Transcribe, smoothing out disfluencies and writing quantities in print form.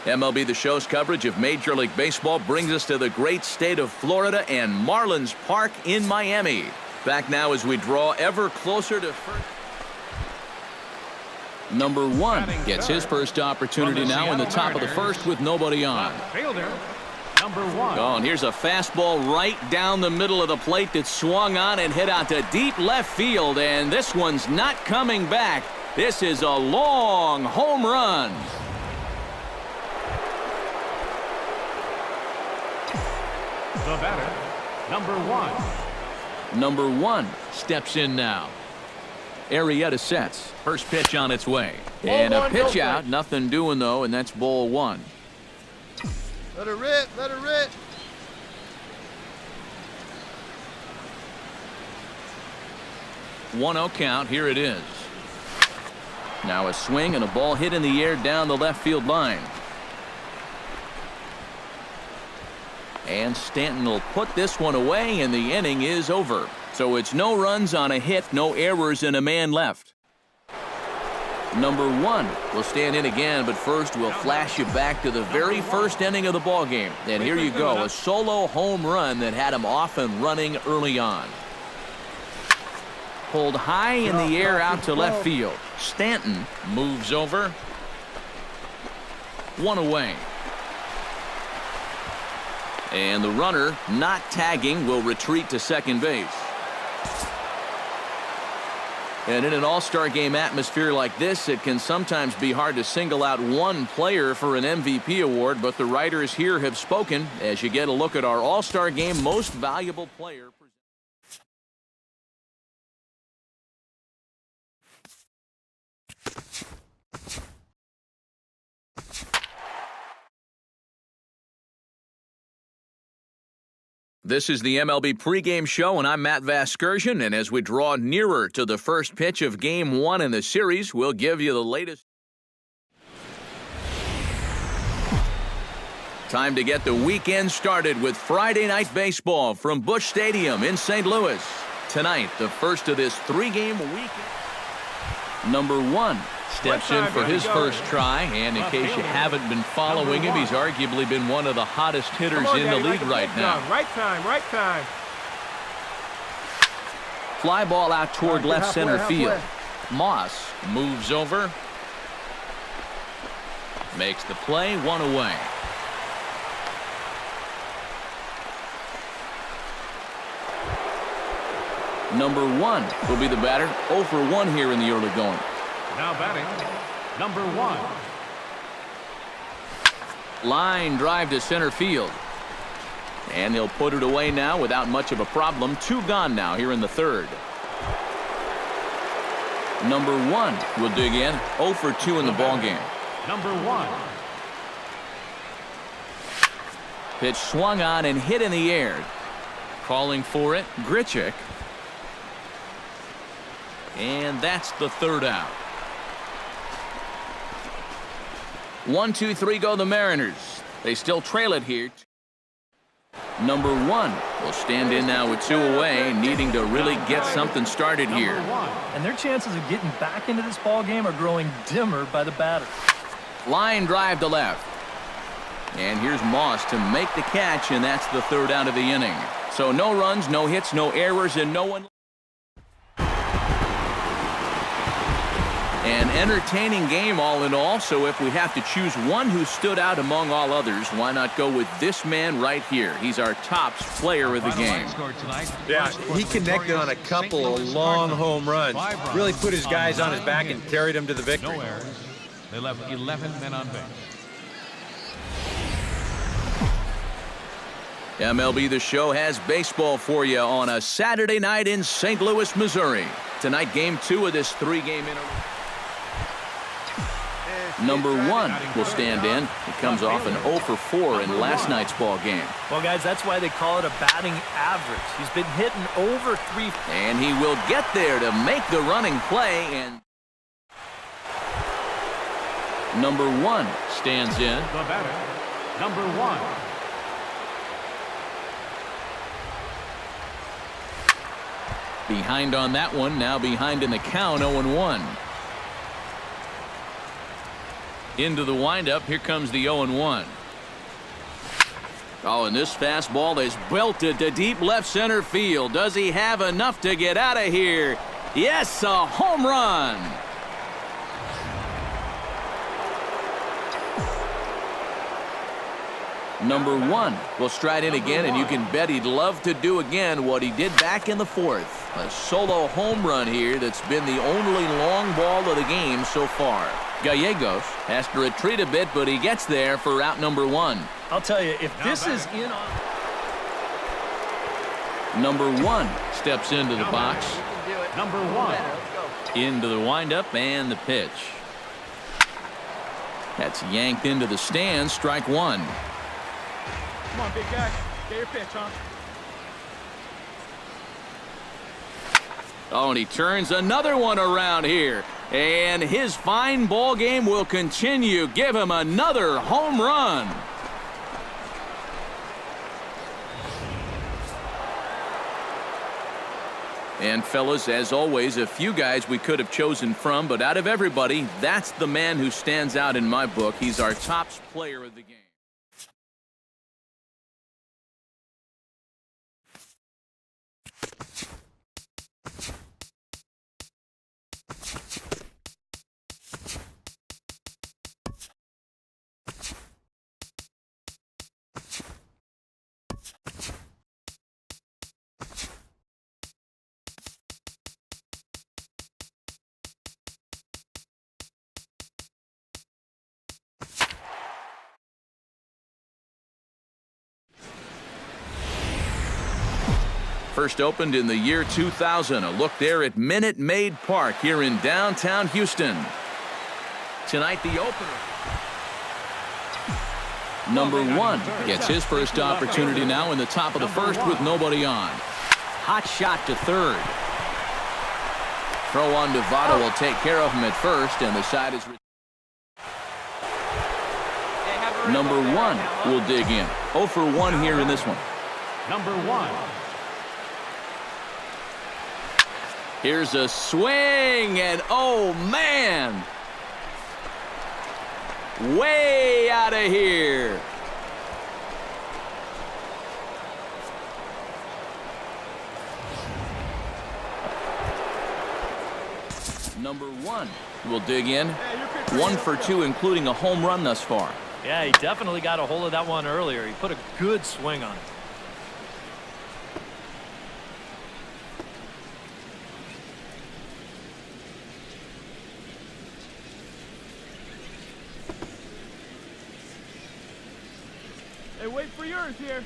MLB The Show's coverage of Major League Baseball brings us to the great state of Florida and Marlins Park in Miami. Back now as we draw ever closer to first. Number 1 gets his first opportunity now in the top of the first with nobody on. Number 1. Oh, and here's a fastball right down the middle of the plate that swung on and hit out to deep left field, and this one's not coming back. This is a long home run. The batter, number 1. Number 1 steps in now. Arrieta sets. First pitch on its way. And a pitch out. Nothing doing, though, and that's ball 1. Let her rip. Let her rip. One 0 count. Here it is. Now a swing and a ball hit in the air down the left field line. And Stanton will put this one away, and the inning is over. So it's no runs on a hit, no errors, and a man left. Number 1 will stand in again, but first we'll flash you back to the very first inning of the ball game. And here you go, a solo home run that had him off and running early on. Pulled high in the air out to left field. Stanton moves over. One away. And the runner, not tagging, will retreat to second base. And in an all-star game atmosphere like this, it can sometimes be hard to single out one player for an MVP award, but the writers here have spoken as you get a look at our all-star game most valuable player. This is the MLB pregame show, and I'm Matt Vasgersian, and as we draw nearer to the first pitch of Game 1 in the series, we'll give you the latest. Time to get the weekend started with Friday Night Baseball from Busch Stadium in St. Louis. Tonight, the first of this 3-game weekend. Number 1 steps in for his first try, and in case you haven't been following him, he's arguably been one of the hottest hitters in the league right now. Right time, right time. Fly ball out toward left center field. Moss moves over. Makes the play, one away. Number 1 will be the batter. 0 for 1 here in the early going. Now batting, number 1. Line drive to center field. And he'll put it away now without much of a problem. 2 gone now here in the third. Number 1 will dig in. 0 for 2 in the ballgame. Number 1. Pitch swung on and hit in the air. Calling for it, Grichuk. And that's the third out. 1, 2, 3 go the Mariners. They still trail it here. Number 1 will stand in now with 2 away, needing to really get something started here. And their chances of getting back into this ball game are growing dimmer by the batter. Line drive to left. And here's Moss to make the catch, and that's the third out of the inning. So no runs, no hits, no errors, and no one. An entertaining game all in all, so if we have to choose one who stood out among all others, why not go with this man right here? He's our tops player of the game. Yeah, he connected on a couple of long home runs. Really put his guys on his back and carried them to the victory. No errors. They left 11 men on base. MLB The Show has baseball for you on a Saturday night in St. Louis, Missouri. Tonight, Game 2 of this 3-game interval. Number 1 will stand in. It comes off an 0 for 4 in last night's ball game. Well, guys, that's why they call it a batting average. He's been hitting over 3. And he will get there to make the running play. And number 1 stands in. The batter, number 1. Behind on that one, now behind in the count, 0-1. Into the windup. Here comes the 0-1. Oh, and this fastball is belted to deep left center field. Does he have enough to get out of here? Yes, a home run. Number 1 will stride in again, and you can bet he'd love to do again what he did back in the 4th. A solo home run here that's been the only long ball of the game so far. Gallegos has to retreat a bit, but he gets there for out number 1. I'll tell you, if this is in on... Number 1 steps into the box. Number 1. Into the windup and the pitch. That's yanked into the stands. Strike 1. Come on, big guy. Get your pitch, huh? Oh, and he turns another one around here. And his fine ball game will continue. Give him another home run. And fellas, as always, a few guys we could have chosen from, but out of everybody, that's the man who stands out in my book. He's our top player of the game. First opened in the year 2000. A look there at Minute Maid Park here in downtown Houston. Tonight, the opener. Number 1 gets his first opportunity now in the top of the first with nobody on. Hot shot to third. Throw on Devado will take care of him at first, and the side is... Number 1 will dig in. 0 for 1 here in this one. Number 1. Here's a swing, and oh man! Way out of here. Number 1 will dig in. 1 for 2, including a home run thus far. Yeah, he definitely got a hold of that one earlier. He put a good swing on it. Hey, wait for yours here.